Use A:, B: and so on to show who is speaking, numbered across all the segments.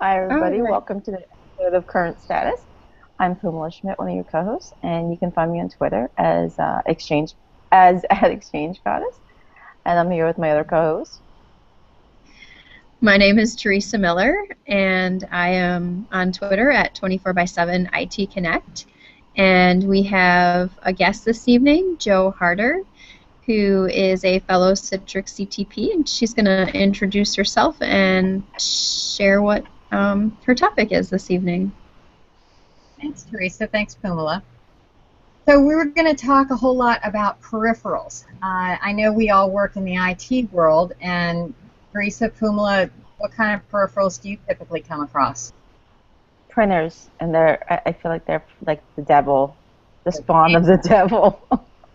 A: Hi,
B: All
A: everybody.
B: right.
A: Welcome to the episode of Current Status. I'm Pumela Schmidt, one of your co-hosts, and you can find me on Twitter as Exchange as at Exchange Goddess, and I'm here with my other co-host.
B: My name is Teresa Miller, and I am on Twitter at 24/7 IT Connect. And we have a guest this evening, Jo Harder, who is a fellow Citrix CTP, and she's going to introduce herself and share what her topic is this evening.
C: Thanks, Teresa. Thanks, Pumela. So we were going to talk a whole lot about peripherals. I know we all work in the IT world, and Teresa, Pumela, what kind of peripherals do you typically come across?
A: Printers, and I feel like they're like the devil, the spawn of the devil.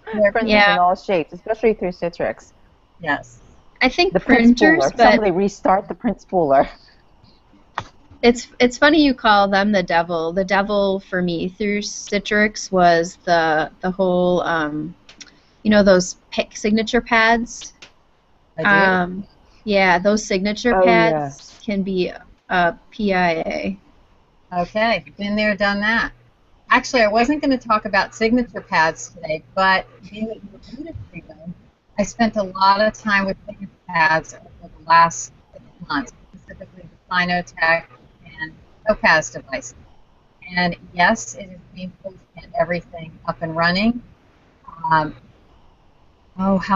A: Printers in all shapes, especially through Citrix.
C: Yes.
B: I think
A: the print
B: printers,
A: spooler. Somebody restart the print spooler.
B: It's funny you call them the devil. The devil for me through Citrix was the whole those signature pads.
C: I do.
B: Yeah, those signature pads can be a PIA.
C: Okay, been there, done that. Actually, I wasn't going to talk about signature pads today, but being that you alluded to them, I spent a lot of time with signature pads over the last 6 months, specifically the Sinotech and Topaz devices. And yes, it is painful to get everything up and running. How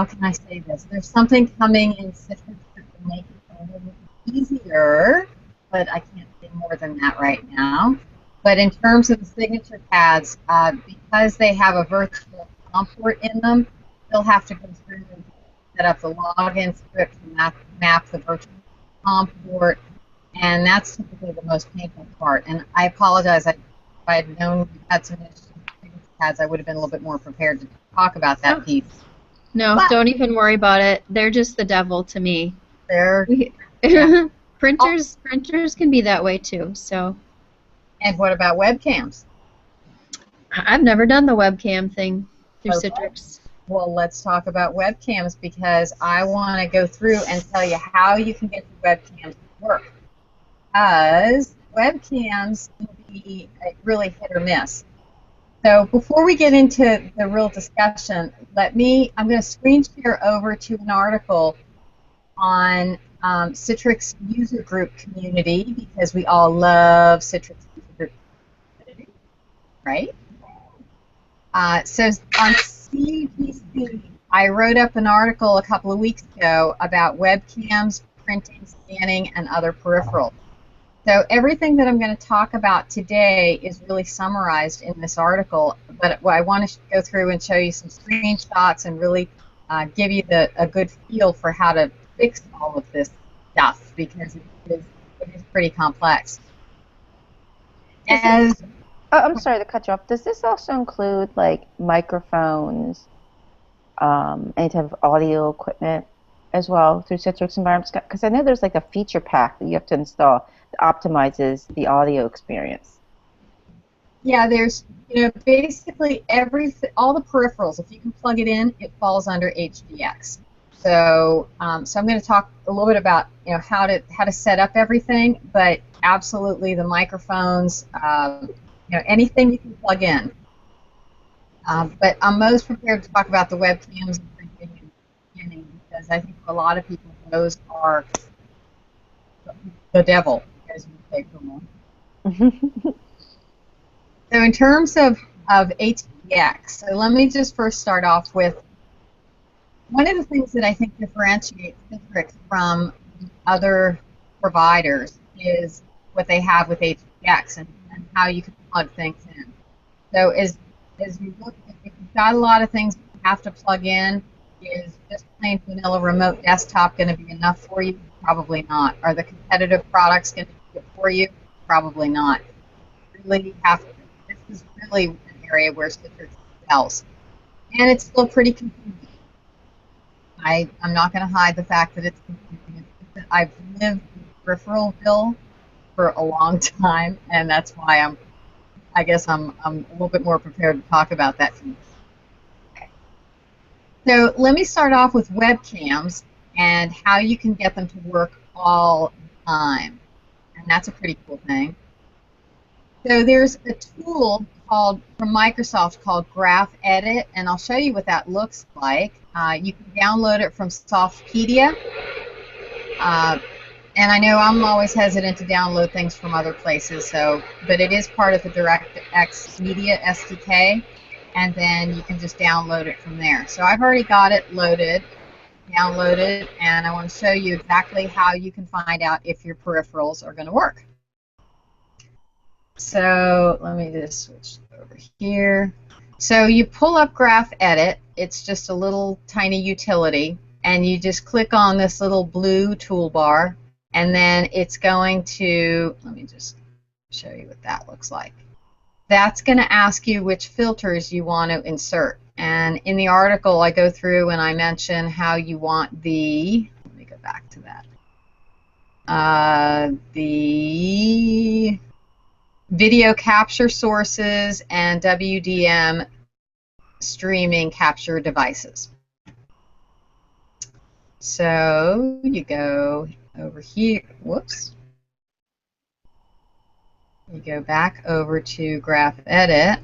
C: can I say this? There's something coming in Citrix that will make it a little easier, but I can't say more than that right now. But in terms of the signature pads, because they have a virtual COM port in them, they'll have to go through and set up the login script to map the virtual COM port, and that's typically the most painful part. And I apologize, if I had known you had some issues with signature pads, I would have been a little bit more prepared to talk about that piece.
B: No, don't even worry about it. They're just the devil to me. Printers can be that way too. So.
C: And what about webcams?
B: I've never done the webcam thing through Citrix.
C: Well, let's talk about webcams because I want to go through and tell you how you can get the webcams to work. Because webcams can be really hit or miss. So before we get into the real discussion, I'm going to screen share over to an article on Citrix user group community because we all love Citrix user group community, right? So on CBC, I wrote up an article a couple of weeks ago about webcams, printing, scanning, and other peripherals. So everything that I'm going to talk about today is really summarized in this article, but I want to go through and show you some screenshots and really give you a good feel for how to fix all of this stuff because it is pretty complex.
A: I'm sorry to cut you off. Does this also include like microphones, any type of audio equipment as well through Citrix environments? Because I know there's like a feature pack that you have to install that optimizes the audio experience.
C: Yeah, there's basically all the peripherals. If you can plug it in, it falls under HDX. So I'm going to talk a little bit about how to set up everything, but absolutely the microphones, anything you can plug in. But I'm most prepared to talk about the webcams and printing and scanning because I think for a lot of people those are the devil, as you say, Puma. So in terms of HDX, so let me just first start off with one of the things that I think differentiates Citrix from other providers is what they have with HDX and how you can plug things in. So as you look, if you've got a lot of things you have to plug in, is just plain vanilla remote desktop going to be enough for you? Probably not. Are the competitive products going to be good for you? Probably not. You really have to. This is really an area where Citrix excels. And it's still pretty confusing. I'm not going to hide the fact that it's confusing. I've lived in peripheralville for a long time, and that's why I guess I'm a little bit more prepared to talk about that. So let me start off with webcams and how you can get them to work all the time. And and that's a pretty cool thing. So there's a tool from Microsoft called GraphEdit, and I'll show you what that looks like. You can download it from Softpedia. And I know I'm always hesitant to download things from other places, but it is part of the DirectX Media SDK, and then you can just download it from there. So I've already got it downloaded, and I want to show you exactly how you can find out if your peripherals are going to work. So let me just switch over here. So you pull up GraphEdit. It's just a little tiny utility, and you just click on this little blue toolbar, and then it's going to, let me just show you what that looks like. That's going to ask you which filters you want to insert. And in the article, I go through and I mention how you want the, let me go back to that, the video capture sources and WDM streaming capture devices. So you go over here, whoops. You go back over to GraphEdit.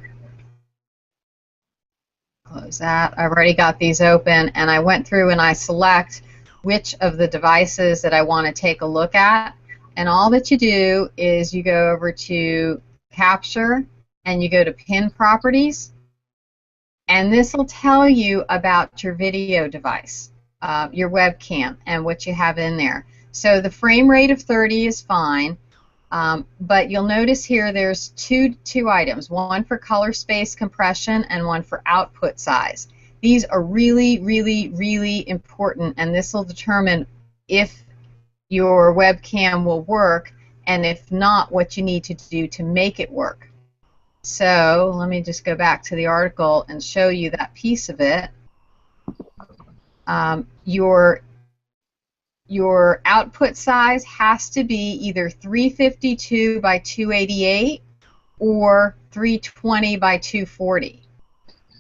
C: Close that. I've already got these open, and I went through and I select which of the devices that I want to take a look at. And all that you do is you go over to Capture, and you go to Pin Properties, and this will tell you about your video device, your webcam, and what you have in there. So the frame rate of 30 is fine, but you'll notice here there's two items, one for color space compression and one for output size. These are really, really, really important, and this will determine if your webcam will work, and if not, what you need to do to make it work. So let me just go back to the article and show you that piece of it. Your output size has to be either 352 by 288 or 320 by 240.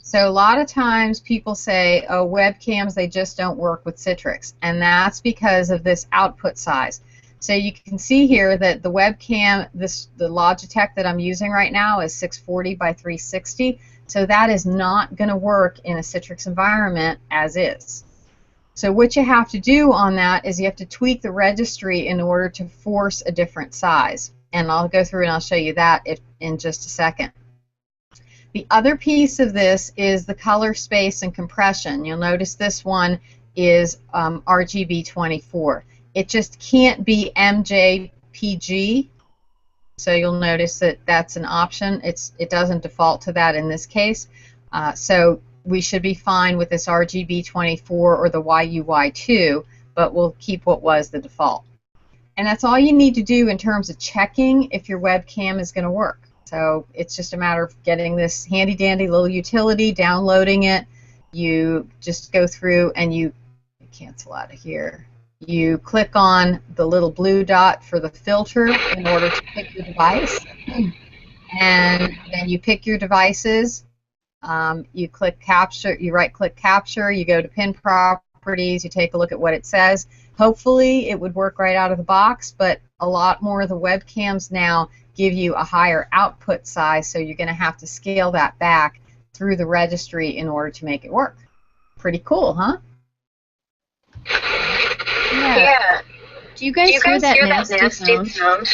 C: So a lot of times people say, oh, webcams, they just don't work with Citrix, and that's because of this output size. So you can see here that the webcam, the Logitech that I'm using right now is 640 by 360, so that is not going to work in a Citrix environment as is. So what you have to do on that is you have to tweak the registry in order to force a different size, and I'll go through and I'll show you that in just a second. The other piece of this is the color space and compression. You'll notice this one is RGB 24. It just can't be MJPG, so you'll notice that that's an option. It doesn't default to that in this case, so we should be fine with this RGB 24 or the YUY2, but we'll keep what was the default. And that's all you need to do in terms of checking if your webcam is going to work. So it's just a matter of getting this handy-dandy little utility, downloading it. You just go through and you cancel out of here. You click on the little blue dot for the filter in order to pick your device. And then you pick your devices. You click capture, you right-click capture, you go to pin properties, you take a look at what it says. Hopefully it would work right out of the box, but a lot more of the webcams now give you a higher output size, so you're going to have to scale that back through the registry in order to make it work. Pretty cool, huh?
B: Yeah. Do you guys hear that nasty sound?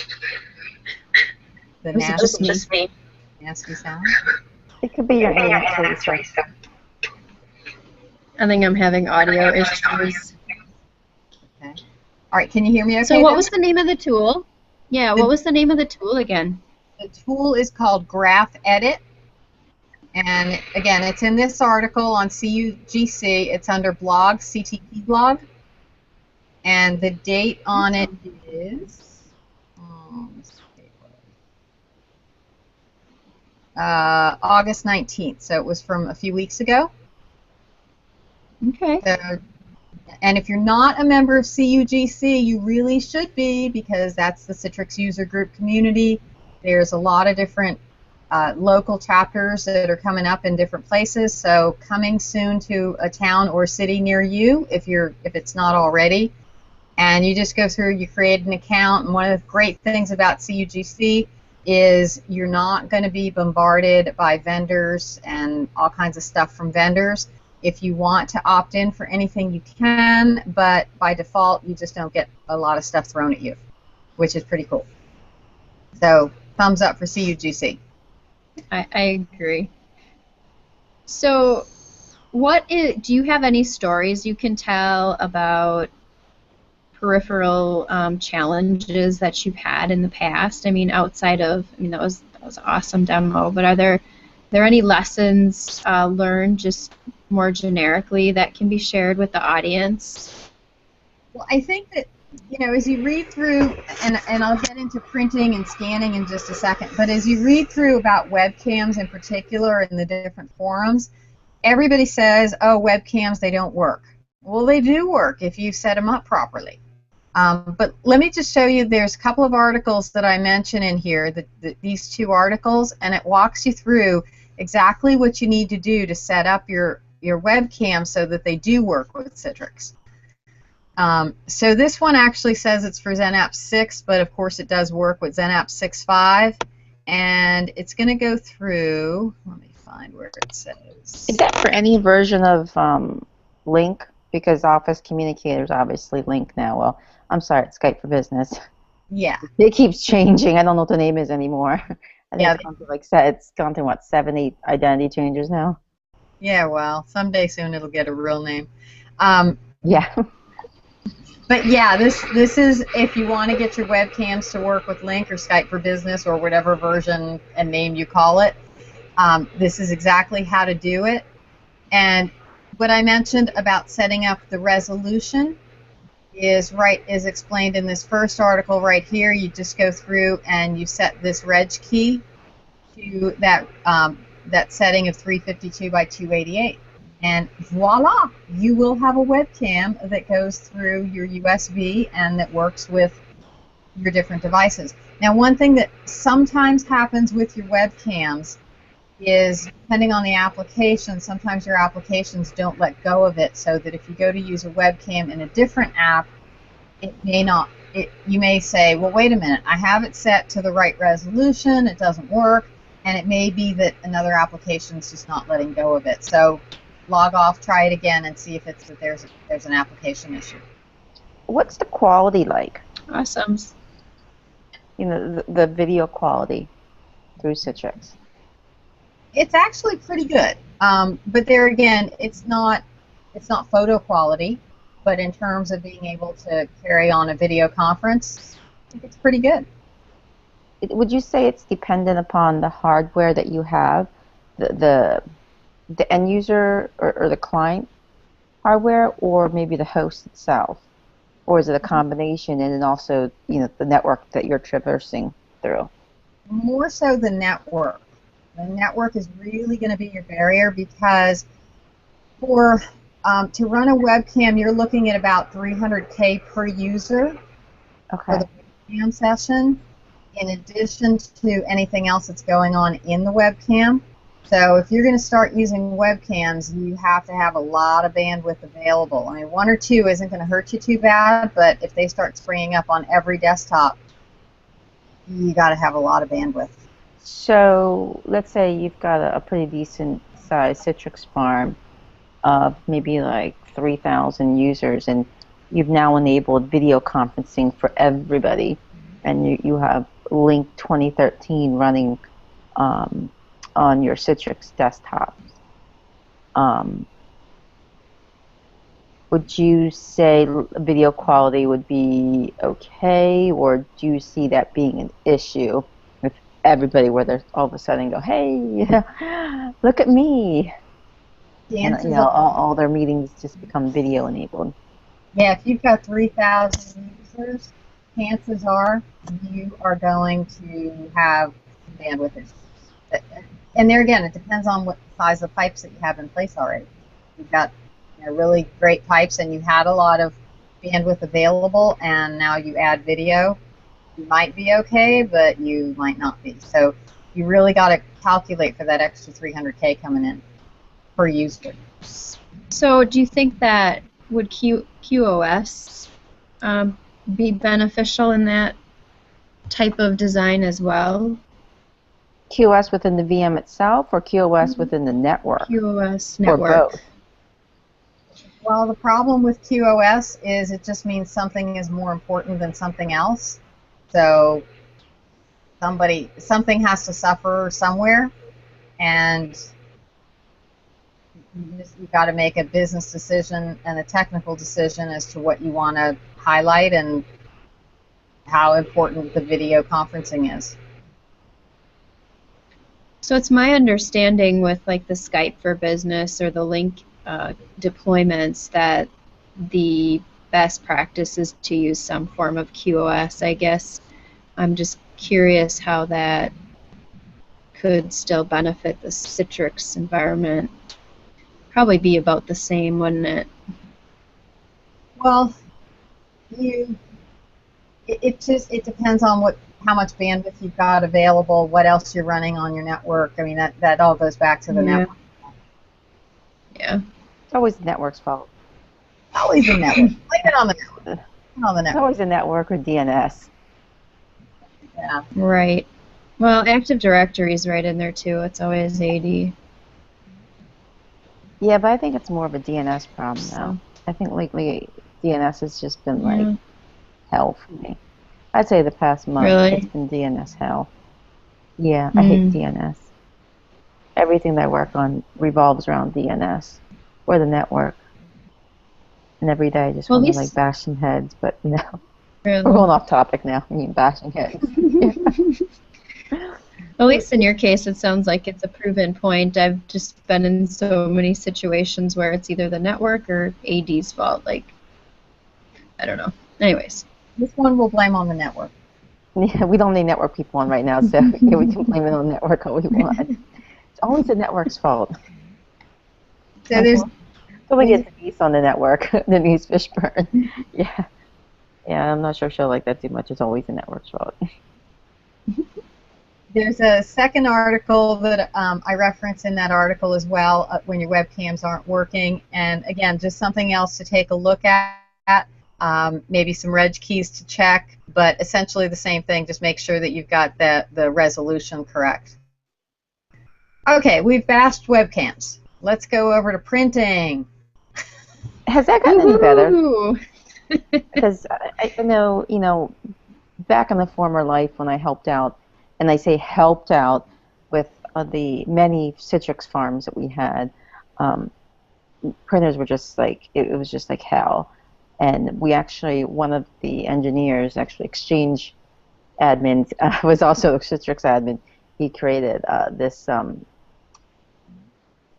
C: The
B: Just me.
C: nasty sound?
A: It could be your internet, Teresa.
B: I think I'm having audio issues.
C: Okay. All right, can you hear me okay?
B: So what
C: now?
B: was the name of the tool? Yeah, what was the name of the tool again?
C: The tool is called GraphEdit, and again, it's in this article on CUGC. It's under blog, CTP blog, and the date on it is August 19th, so it was from a few weeks ago.
B: Okay.
C: So, and if you're not a member of CUGC, you really should be, because that's the Citrix user group community. There's a lot of different local chapters that are coming up in different places, so coming soon to a town or city near you if it's not already. And you just go through, you create an account, and one of the great things about CUGC is you're not going to be bombarded by vendors and all kinds of stuff from vendors. If you want to opt in for anything, you can, but by default, you just don't get a lot of stuff thrown at you, which is pretty cool. So, thumbs up for CUGC.
B: I agree. So, do you have any stories you can tell about peripheral challenges that you've had in the past? I mean, outside of, that was an awesome demo, but are there any lessons learned just more generically that can be shared with the audience?
C: Well, I think that, as you read through, and I'll get into printing and scanning in just a second, but as you read through about webcams in particular in the different forums, everybody says, oh, webcams, they don't work. Well, they do work if you set them up properly. But let me just show you, there's a couple of articles that I mention in here, these two articles, and it walks you through exactly what you need to do to set up your webcam so that they do work with Citrix. So this one actually says it's for XenApp 6, but of course it does work with XenApp 6.5, and it's going to go through, let me find where it says.
A: Is that for any version of Link? Because Office Communicators obviously Link now. Well, I'm sorry, it's Skype for Business.
C: Yeah.
A: It keeps changing. I don't know what the name is anymore. I think
C: yeah,
A: it's gone to what, 7, 8 identity changes now?
C: Yeah, well, someday soon it'll get a real name.
A: Yeah.
C: But yeah, this is if you want to get your webcams to work with Link or Skype for Business or whatever version and name you call it. This is exactly how to do it. And what I mentioned about setting up the resolution is explained in this first article right here. You just go through and you set this reg key to that setting of 352 by 288, and voila, you will have a webcam that goes through your USB and that works with your different devices. Now, one thing that sometimes happens with your webcams is, depending on the application, sometimes your applications don't let go of it, so that if you go to use a webcam in a different app, you may say, well, wait a minute, I have it set to the right resolution, it doesn't work, and it may be that another application is just not letting go of it. So log off, try it again, and see if it's that there's an application issue. What's the quality like?
B: Awesome.
A: The video quality through Citrix.
C: It's actually pretty good, but there again, it's not photo quality, but in terms of being able to carry on a video conference, I think it's pretty good.
A: Would you say it's dependent upon the hardware that you have, the end user or the client hardware, or maybe the host itself, or is it a combination, and then also the network that you're traversing through?
C: More so the network. The network is really going to be your barrier, because for to run a webcam, you're looking at about 300K per user for the webcam session, in addition to anything else that's going on in the webcam. So if you're going to start using webcams, you have to have a lot of bandwidth available. I mean, 1 or 2 isn't going to hurt you too bad, but if they start springing up on every desktop, you got to have a lot of bandwidth.
A: So let's say you've got a pretty decent sized Citrix farm of maybe like 3,000 users, and you've now enabled video conferencing for everybody, and you have Link 2013 running on your Citrix desktops. Would you say video quality would be okay, or do you see that being an issue with everybody, where they're all of a sudden go, hey, look at me? And, all their meetings just become video enabled.
C: Yeah, if you've got 3,000 users, chances are you are going to have bandwidth issues. And there again, it depends on what size of pipes that you have in place already. You've got really great pipes and you had a lot of bandwidth available, and now you add video, you might be okay, but you might not be. So you really got to calculate for that extra 300K coming in per user.
B: So do you think that would QoS be beneficial in that type of design as well?
A: QoS within the VM itself or QoS within the network?
B: QoS network.
A: Or both?
C: Well, the problem with QoS is it just means something is more important than something else. So something has to suffer somewhere, and you've got to make a business decision and a technical decision as to what you want to highlight and how important the video conferencing is.
B: So it's my understanding with like the Skype for Business or the Link deployments that the best practice is to use some form of QoS, I guess. I'm just curious how that could still benefit the Citrix environment. Probably be about the same, wouldn't it?
C: Well, it depends on how much bandwidth you've got available, what else you're running on your network. I mean, that all goes back to the network.
B: Yeah.
A: It's always the network's fault.
C: Always the network. Blame it on the network. Blame it on the
A: It's
C: network.
A: always the network or DNS.
C: Yeah.
B: Right. Well, Active Directory is right in there too. It's always AD.
A: Yeah, but I think it's more of a DNS problem now. I think lately DNS has just been like hell for me. I'd say the past month it's been DNS hell. Yeah, I hate DNS. Everything that I work on revolves around DNS or the network. And every day I just want to like bash some heads, but you know, we're going off topic now. I mean, bashing heads.
B: At least in your case, it sounds like it's a proven point. I've just been in so many situations where it's either the network or AD's fault. Like, I don't know. Anyways.
C: This one we'll blame on the network.
A: Yeah, we don't need network people on right now, so yeah, we can blame it on the network all we want. It's always the network's fault.
C: So there's...
A: So we get Denise on the network, Denise Fishburne. Yeah. Yeah, I'm not sure she'll like that too much. It's always the network's fault.
C: There's a second article that I reference in that article as well when your webcams aren't working. And again, just something else to take a look at. Maybe some reg keys to check, but essentially the same thing. Just make sure that you've got the resolution correct. Okay, we've bashed webcams. Let's go over to printing.
A: Has that gotten any better? Because I know, you know, back in the former life when I helped out, and I say helped out with the many Citrix farms that we had, printers were just like, it was just like hell. And we actually, one of the engineers, actually Exchange admin, was also a Citrix admin. He created this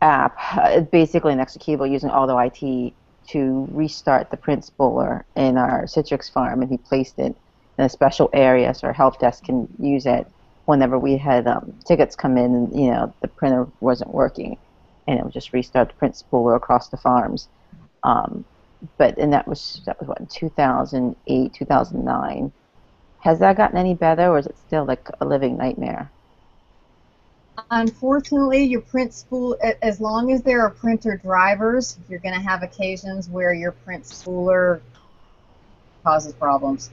A: app, basically an executable using AutoIT to restart the print spooler in our Citrix farm, and he placed it in a special area so our help desk can use it whenever we had tickets come in and, you know, the printer wasn't working, and it would just restart the print spooler across the farms. And that was what, in 2008, 2009. Has that gotten any better, or is it still like a living nightmare?
C: Unfortunately, your print spool, as long as there are printer drivers, you're going to have occasions where your print spooler causes problems.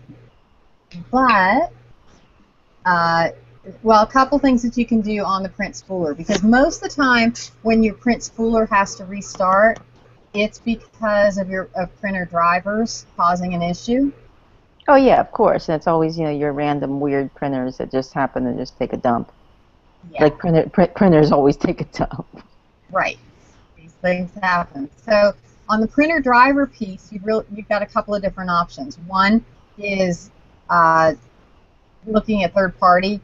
C: But, well, a couple things that you can do on the print spooler, because most of the time when your print spooler has to restart, it's because of your printer drivers causing an issue.
A: Oh yeah, of course. And it's always, you know, your random weird printers that just happen to just take a dump. Yeah. Like printers always take a dump.
C: Right. These things happen. So on the printer driver piece, you've got a couple of different options. One is looking at third-party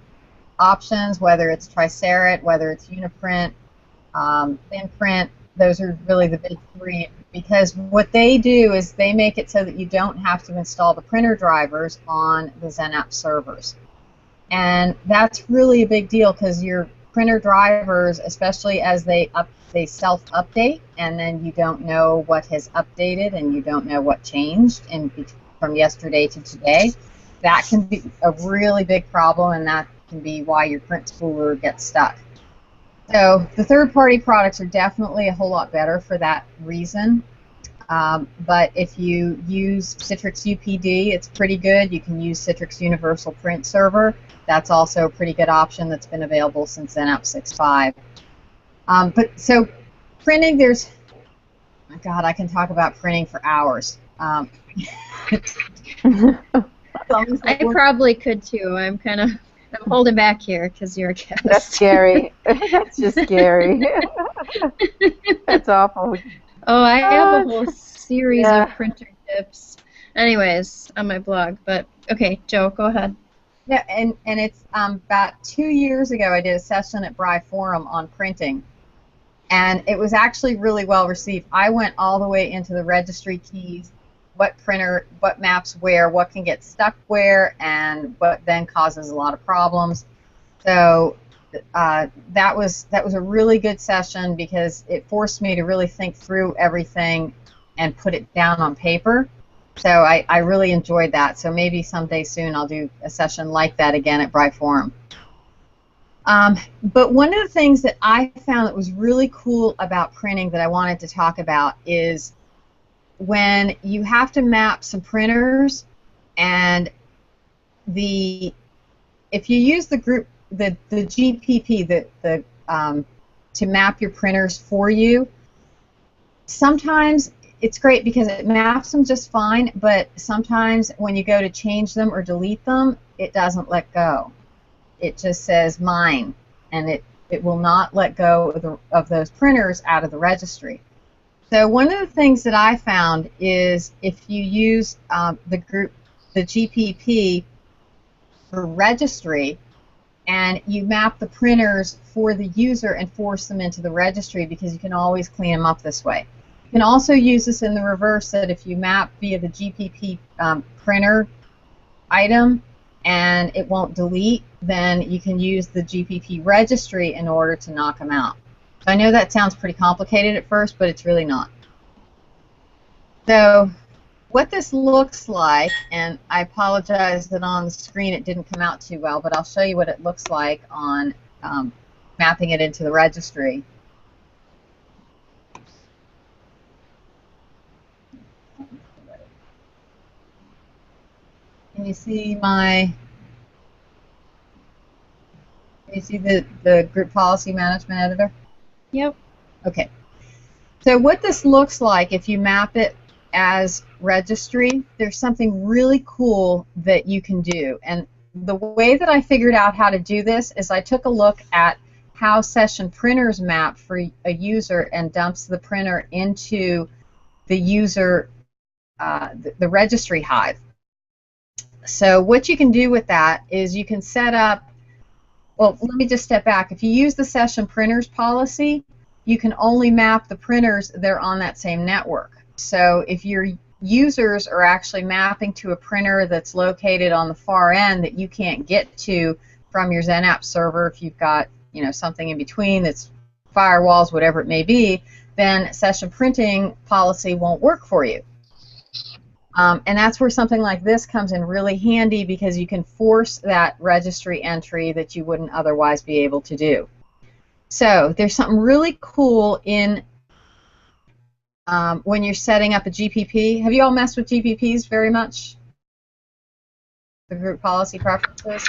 C: options, whether it's Triceret, whether it's Uniprint, ThinPrint. Those are really the big three, because what they do is they make it so that you don't have to install the printer drivers on the XenApp servers. And that's really a big deal, because your printer drivers, especially as they self-update, and then you don't know what has updated and you don't know what changed from yesterday to today, that can be a really big problem, and that can be why your print spooler gets stuck. So the third-party products are definitely a whole lot better for that reason. But if you use Citrix UPD, it's pretty good. You can use Citrix Universal Print Server. That's also a pretty good option that's been available since XenApp 6.5. But so printing, there's, oh God, I can talk about printing for hours.
B: I probably could too. I'm holding back here because you're a guest.
A: That's scary. That's just scary. That's awful.
B: Oh, I have a whole series of printer tips. Anyways, on my blog. But okay, Joe, go ahead.
C: Yeah, and it's about 2 years ago I did a session at Bri Forum on printing, and it was actually really well received. I went all the way into the registry keys, what printer, what maps where, what can get stuck where, and what then causes a lot of problems. So that was a really good session because it forced me to really think through everything and put it down on paper. So I really enjoyed that. So maybe someday soon I'll do a session like that again at Bri Forum. But one of the things that I found that was really cool about printing that I wanted to talk about is when you have to map some printers, and if you use the group the GPP to map your printers for you, sometimes it's great because it maps them just fine, but sometimes when you go to change them or delete them, it doesn't let go. It just says mine, and it will not let go of those printers out of the registry. So one of the things that I found is if you use the GPP for registry, and you map the printers for the user and force them into the registry, because you can always clean them up this way. You can also use this in the reverse, that if you map via the GPP printer item and it won't delete, then you can use the GPP registry in order to knock them out. So I know that sounds pretty complicated at first, but it's really not. So what this looks like, and I apologize that on the screen it didn't come out too well, but I'll show you what it looks like on mapping it into the registry. Can you see the group policy management editor?
B: Yep.
C: Okay. So what this looks like if you map it as registry, there's something really cool that you can do. And the way that I figured out how to do this is I took a look at how session printers map for a user and dumps the printer into the user, the registry hive. So what you can do with that is you can set up, well, let me just step back. If you use the session printers policy, you can only map the printers that are on that same network. So if your users are actually mapping to a printer that's located on the far end that you can't get to from your XenApp server, if you've got something in between that's firewalls, whatever it may be, then session printing policy won't work for you. And that's where something like this comes in really handy, because you can force that registry entry that you wouldn't otherwise be able to do. So there's something really cool in when you're setting up a GPP. Have you all messed with GPPs very much? The group policy preferences?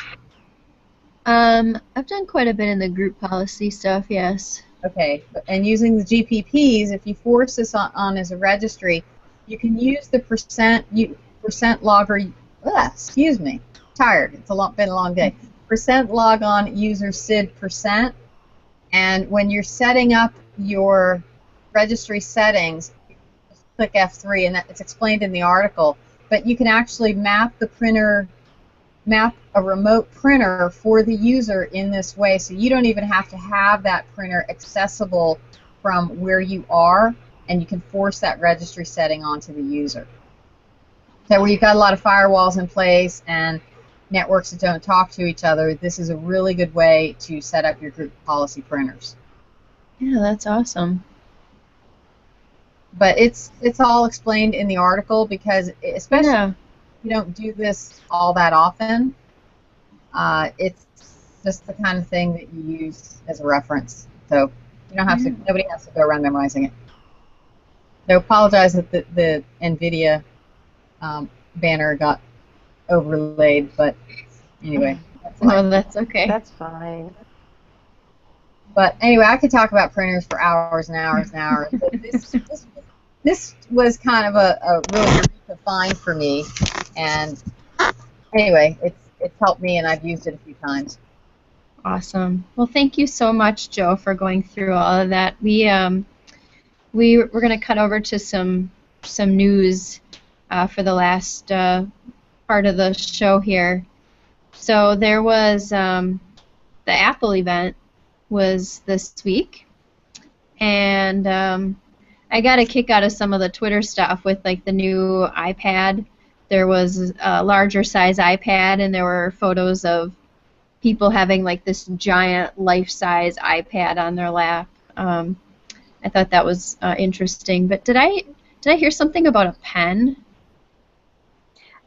B: I've done quite a bit in the group policy stuff, yes.
C: Okay, and using the GPPs, if you force this on as a registry, you can use the percent logger. Excuse me, tired. It's been a long day. Percent log on user SID percent, and when you're setting up your registry settings, just click F3, and it's explained in the article. But you can actually map a remote printer for the user in this way, so you don't even have to have that printer accessible from where you are, and you can force that registry setting onto the user. So where you've got a lot of firewalls in place and networks that don't talk to each other, this is a really good way to set up your group policy printers.
B: Yeah, that's awesome.
C: But it's all explained in the article, because especially if you don't do this all that often, it's just the kind of thing that you use as a reference. So you don't have to. Nobody has to go around memorizing it. So apologize that the NVIDIA banner got overlaid, but anyway.
B: Oh, that's okay.
A: That's fine.
C: But anyway, I could talk about printers for hours and hours and hours. But this was kind of a really Eureka find for me, and anyway, it's helped me, and I've used it a few times.
B: Awesome. Well, thank you so much, Joe, for going through all of that. We're going to cut over to some news for the last part of the show here. So there was the Apple event was this week, and I got a kick out of some of the Twitter stuff with like the new iPad. There was a larger size iPad, and there were photos of people having like this giant life-size iPad on their lap. I thought that was interesting. But did I hear something about a pen?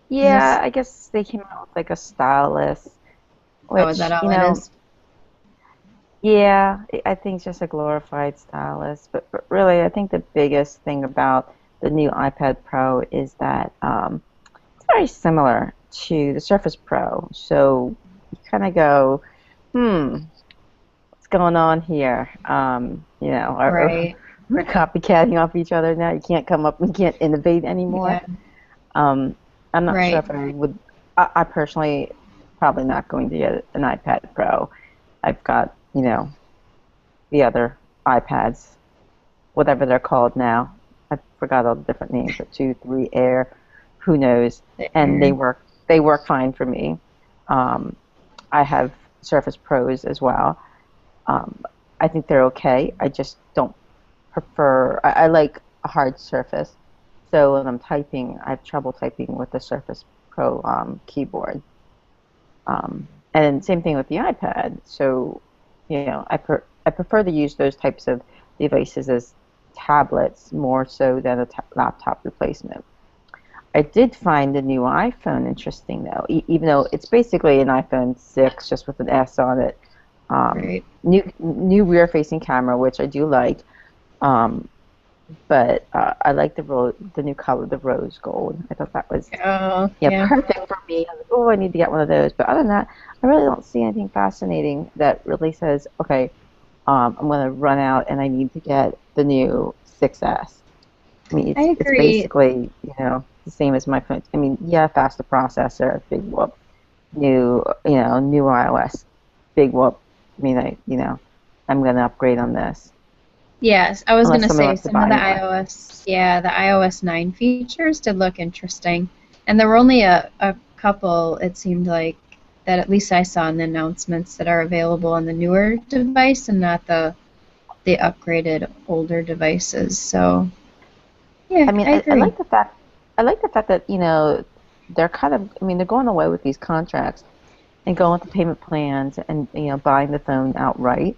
A: Yeah, I guess they came out with like a stylus. Which,
B: Oh, is that all it is?
A: Yeah, I think it's just a glorified stylus. But really, I think the biggest thing about the new iPad Pro is that it's very similar to the Surface Pro. So you kind of go, what's going on here? You know,
B: Right.
A: we're copycatting off each other now. You can't come up, we can't innovate anymore.
B: Yeah.
A: I'm not
B: Right.
A: sure if I would. I personally probably not going to get an iPad Pro. I've got, you know, the other iPads, whatever they're called now. I forgot all the different names, but 2, 3, Air, who knows? And they work fine for me. I have Surface Pros as well. I think they're okay. I just don't prefer. I like a hard surface. So when I'm typing, I have trouble typing with the Surface Pro keyboard. And same thing with the iPad. So, you know, I prefer to use those types of devices as tablets more so than a laptop replacement. I did find the new iPhone interesting, though, even though it's basically an iPhone 6 just with an S on it.
B: Right.
A: New rear-facing camera, which I do like. But I like the new color, the rose gold. I thought that was perfect for me. I was like, oh, I need to get one of those. But other than that, I really don't see anything fascinating that really says, okay, I'm going to run out and I need to get the new 6S. I mean, it's basically, you know, the same as my phone. I mean, yeah, faster processor, big whoop. New iOS, big whoop. I mean, I'm going to upgrade on this.
B: Yes, I was going to say some of the
A: the
B: iOS 9 features did look interesting. And there were only a couple, it seemed like, that at least I saw in the announcements that are available on the newer device and not the upgraded older devices. So, yeah,
A: I mean,
B: I agree.
A: I like the fact that, you know, they're kind of, I mean, they're going away with these contracts and going with the payment plans and, you know, buying the phone outright.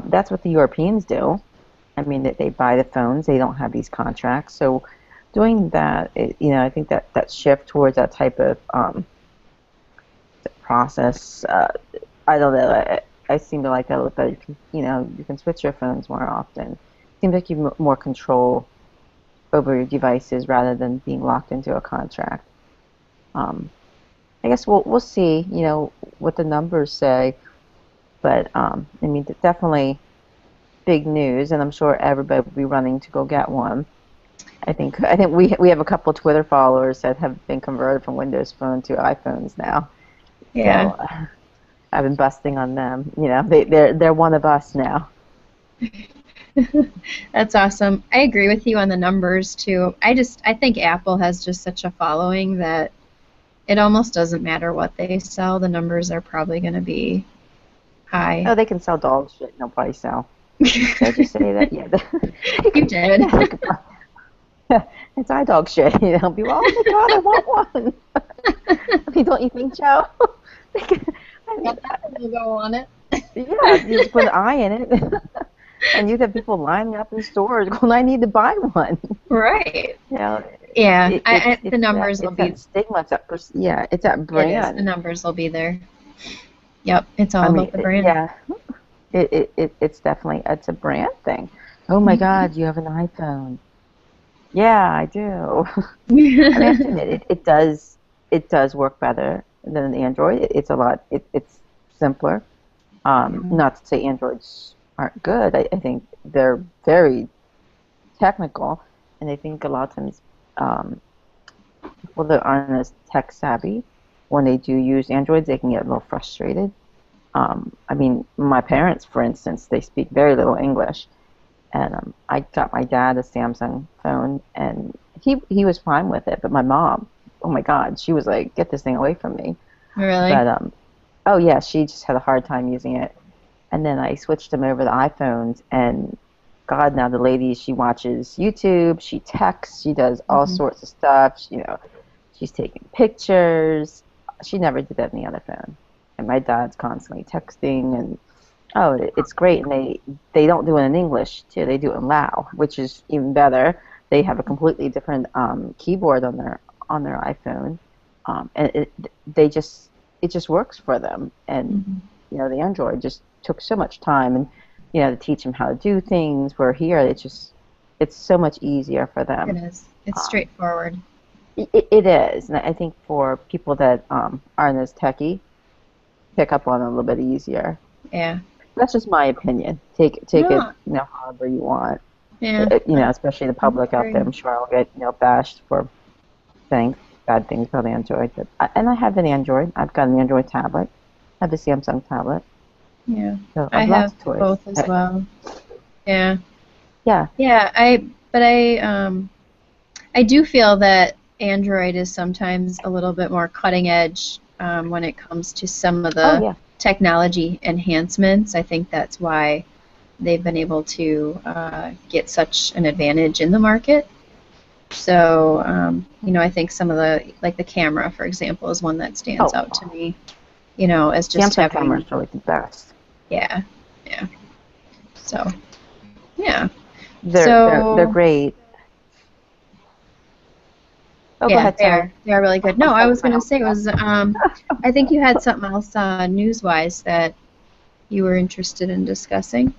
A: That's what the Europeans do. I mean, they buy the phones. They don't have these contracts. So doing that, you know, I think that shift towards that type of process, I don't know. I seem to like that. But you know, you can switch your phones more often. It seems like you have more control over your devices rather than being locked into a contract. I guess we'll see. You know what the numbers say, but I mean, definitely big news, and I'm sure everybody will be running to go get one. I think we have a couple of Twitter followers that have been converted from Windows Phone to iPhones now.
B: Yeah.
A: So I've been busting on them. You know, they're one of us now.
B: That's awesome. I agree with you on the numbers too. I think Apple has just such a following that it almost doesn't matter what they sell. The numbers are probably going to be high.
A: Oh, they can sell dog shit. No probably sell. Did I just say that? Yeah.
B: You did.
A: It's iDog shit. You know, people, oh my God, I want one. I mean, don't you think, Joe? I mean,
C: We'll go on it.
A: Yeah, you just put an eye in it. And you'd have people lining up in stores going, I need to buy one.
B: Right.
A: You know,
B: Yeah, the numbers will be.
A: That stigma. It's that brand.
B: It is. The numbers will be there. Yep, it's all about the brand.
A: Yeah. It's definitely, it's a brand thing. Oh my God, you have an iPhone. Yeah, I do. I mean, I have to admit, it does work better than an Android. It's a lot. It's simpler. Not to say Androids aren't good. I think they're very technical, and I think a lot of times um, people that aren't as tech savvy, when they do use Androids, they can get a little frustrated. I mean, my parents, for instance, they speak very little English, and I got my dad a Samsung phone, and he was fine with it. But my mom, oh my God, she was like, "Get this thing away from me."
B: Really?
A: But oh yeah, she just had a hard time using it. And then I switched them over to iPhones, and God, now the lady, she watches YouTube, she texts, she does all
B: Mm-hmm.
A: sorts of stuff. She's taking pictures. She never did that in the other phone. And my dad's constantly texting, and oh, it's great. And they don't do it in English too. They do it in Lao, which is even better. They have a completely different keyboard on their iPhone, and it just works for them. And
B: Mm-hmm.
A: the Android just took so much time, and to teach them how to do things. Where here, it's so much easier for
B: It
A: them.
B: is. It's
A: Um,
B: straightforward.
A: it is, and I think for people that aren't as techy, pick up on it a little bit easier.
B: Yeah.
A: That's just my opinion. Take it,
B: No.
A: however you want.
B: Yeah.
A: Especially the
B: I
A: public out there.
B: agree.
A: I'm sure I'll get bashed for saying bad things about Android. But and I have an Android. I've got an Android tablet. I have a Samsung tablet.
B: Yeah.
A: So I
B: I
A: have lots
B: have
A: of toys.
B: both as well. Yeah.
A: Yeah.
B: Yeah. I do feel that Android is sometimes a little bit more cutting edge when it comes to some of
A: Oh
B: the
A: yeah.
B: technology enhancements. I think that's why they've been able to get such an advantage in the market. So, I think some of like the camera, for example, is one that stands out to
A: Oh,
B: me, as just
A: Samsung cameras
B: having,
A: are really the best.
B: yeah, yeah. So, yeah.
A: They're
B: So,
A: great. Oh, go
B: yeah,
A: ahead. Sorry.
B: they are really good.
A: I'm
B: No, I
A: talking
B: was
A: to my
B: going to
A: home.
B: say I think you had something else news-wise that you were interested in discussing.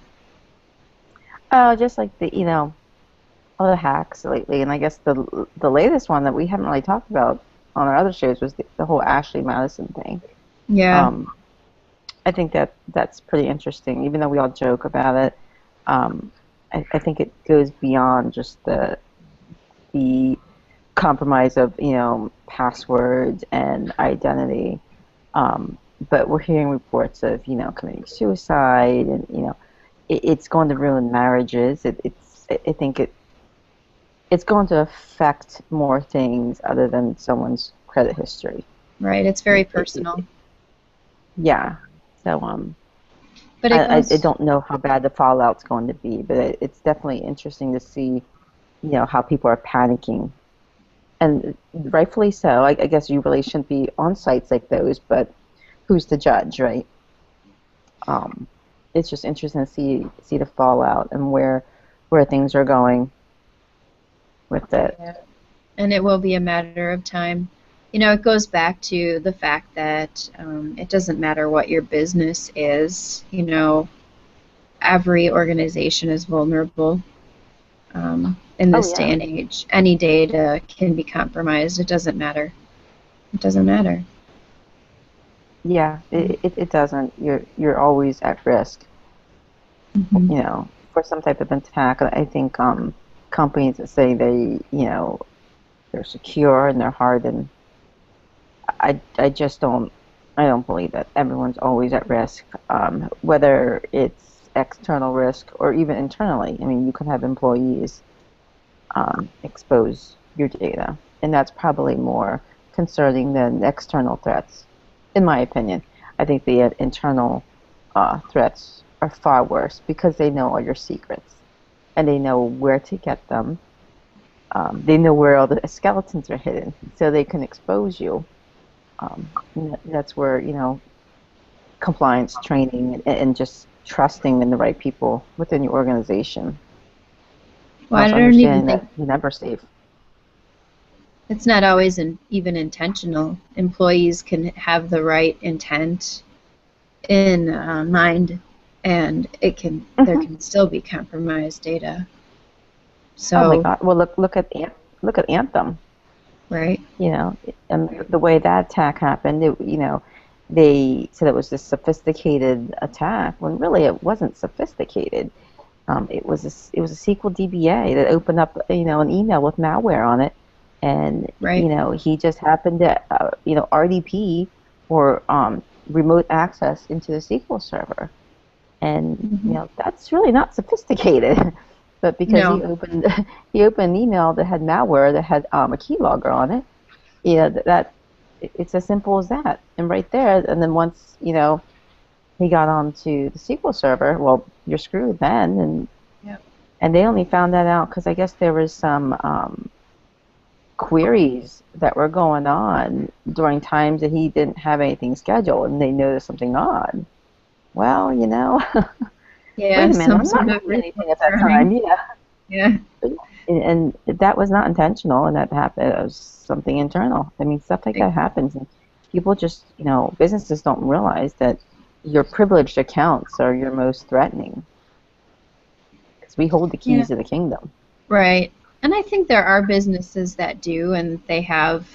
A: Oh, just like all the hacks lately, and I guess the latest one that we haven't really talked about on our other shows was the whole Ashley Madison thing.
B: Yeah,
A: Um, I think that's pretty interesting, even though we all joke about it. Um, I think it goes beyond just the compromise of passwords and identity. Um, but we're hearing reports of committing suicide, and it's going to ruin marriages. I think it's going to affect more things other than someone's credit history.
B: right. It's very
A: It,
B: personal.
A: yeah. So
B: But it
A: I
B: goes,
A: don't know how bad the fallout's going to be, but it's definitely interesting to see how people are panicking, and rightfully so. I guess you really shouldn't be on sites like those, but who's the judge, right? Um, it's just interesting to see the fallout and where things are going with it.
B: yeah, and it will be a matter of time. It goes back to the fact that it doesn't matter what your business is. Every organization is vulnerable in
A: Oh
B: this day
A: yeah.
B: and age. Any data can be compromised. It doesn't matter. It doesn't matter.
A: Yeah, it doesn't. You're always at risk,
B: Mm-hmm.
A: for some type of attack. I think companies that say they're secure and they're hardened, I just don't believe that everyone's always at risk, whether it's external risk or even internally. I mean, you can have employees expose your data, and that's probably more concerning than external threats, in my opinion. I think the internal threats are far worse because they know all your secrets and they know where to get them. They know where all the skeletons are hidden, so they can expose you. And that's where compliance training and just trusting in the right people within your organization, and
B: Well, I
A: also
B: don't even
A: understanding that
B: think
A: you're never safe.
B: it's not always even intentional. Employees can have the right intent in mind, and there
A: Hmm.
B: can still be compromised data.
A: Oh my
B: So,
A: God! Well, look at Anthem.
B: right,
A: You know, and the way that attack happened, you know, they said it was this sophisticated attack when really it wasn't sophisticated. It was a SQL DBA that opened up, you know, an email with malware on it, and
B: right.
A: you know he just happened to, you know, RDP or remote access into the SQL server, and you
B: Hmm.
A: know that's really not sophisticated. But because he
B: No,
A: opened he opened an email that had malware that had a keylogger on it, you know it's as simple as that. And right there, and then once you know he got onto the SQL server, well, you're screwed then.
B: yep.
A: And they only found that out because I guess there was some queries that were going on during times that he didn't have anything scheduled, and they noticed something odd. Well, you know, wait
B: Yeah,
A: a minute,
B: some
A: I'm not
B: sort of
A: running anything at
B: resource
A: that time.
B: running.
A: Yeah.
B: Yeah,
A: And that was not intentional, and that happened. It was something internal. I mean, stuff like
B: like,
A: that happens, and people just, you know, businesses don't realize that your privileged accounts are your most threatening because we hold the
C: Yeah.
A: keys to the kingdom.
B: right. And I think there are businesses that do, and they have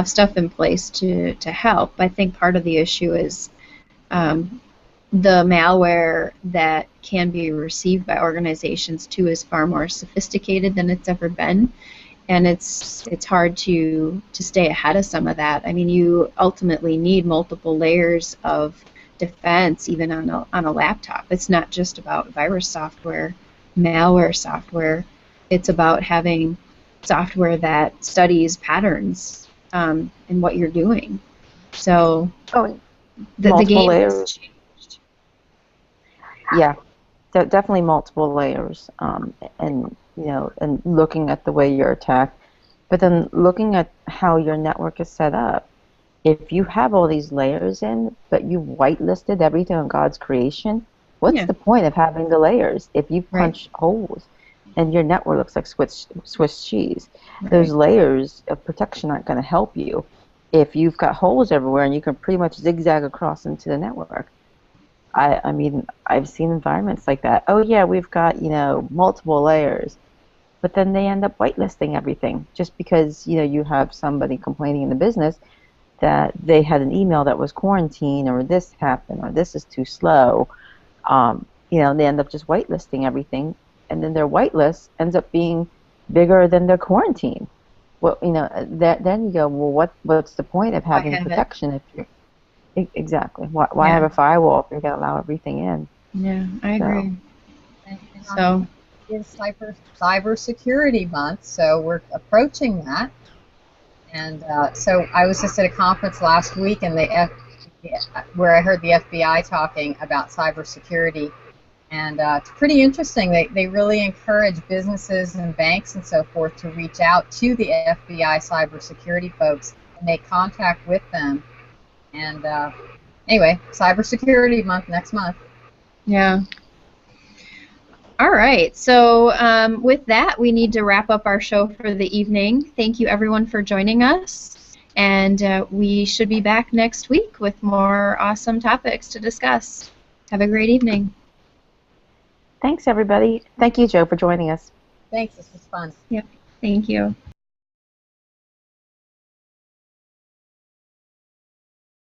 B: stuff in place to help. I think part of the issue is um, the malware that can be received by organizations too is far more sophisticated than it's ever been, and it's hard to stay ahead of some of that. I mean, you ultimately need multiple layers of defense even on a laptop. It's not just about virus software, malware software. It's about having software that studies patterns in what you're doing. So
A: Oh,
B: the
A: multiple
B: game has
A: layers.
B: changed.
A: Yeah, definitely multiple layers. And you know, and looking at the way you're attacked, but then looking at how your network is set up. If you have all these layers in, but you've whitelisted everything on God's creation, what's
B: Yeah,
A: the point of having the layers if you
B: right,
A: punch holes and your network looks like Swiss cheese? Those
B: right.
A: layers of protection aren't going to help you if you've got holes everywhere and you can pretty much zigzag across into the network. I mean, I've seen environments like that. Oh yeah, we've got, you know, multiple layers, but then they end up whitelisting everything just because, you know, you have somebody complaining in the business that they had an email that was quarantined or this happened or this is too slow. You know, and they end up just whitelisting everything, and then their whitelist ends up being bigger than their quarantine. Well, you know, then you go, well, what's the point of
B: I
A: having
B: have it.
A: protection if you're exactly why have
B: Yeah,
A: a firewall if you're going to allow everything in?
B: yeah, I
A: So
B: agree.
C: And
B: So,
C: it's cyber security month, so we're approaching that. And so I was just at a conference last week, and where I heard the FBI talking about cybersecurity, and it's pretty interesting. They really encourage businesses and banks and so forth to reach out to the FBI cybersecurity folks and make contact with them. And anyway, cybersecurity month next month.
B: yeah. All right. So, with that, we need to wrap up our show for the evening. Thank you, everyone, for joining us. And we should be back next week with more awesome topics to discuss. Have a great evening.
A: thanks everybody. Thank you, Joe, for joining us.
C: Thanks, this was fun.
B: Yep. Thank you.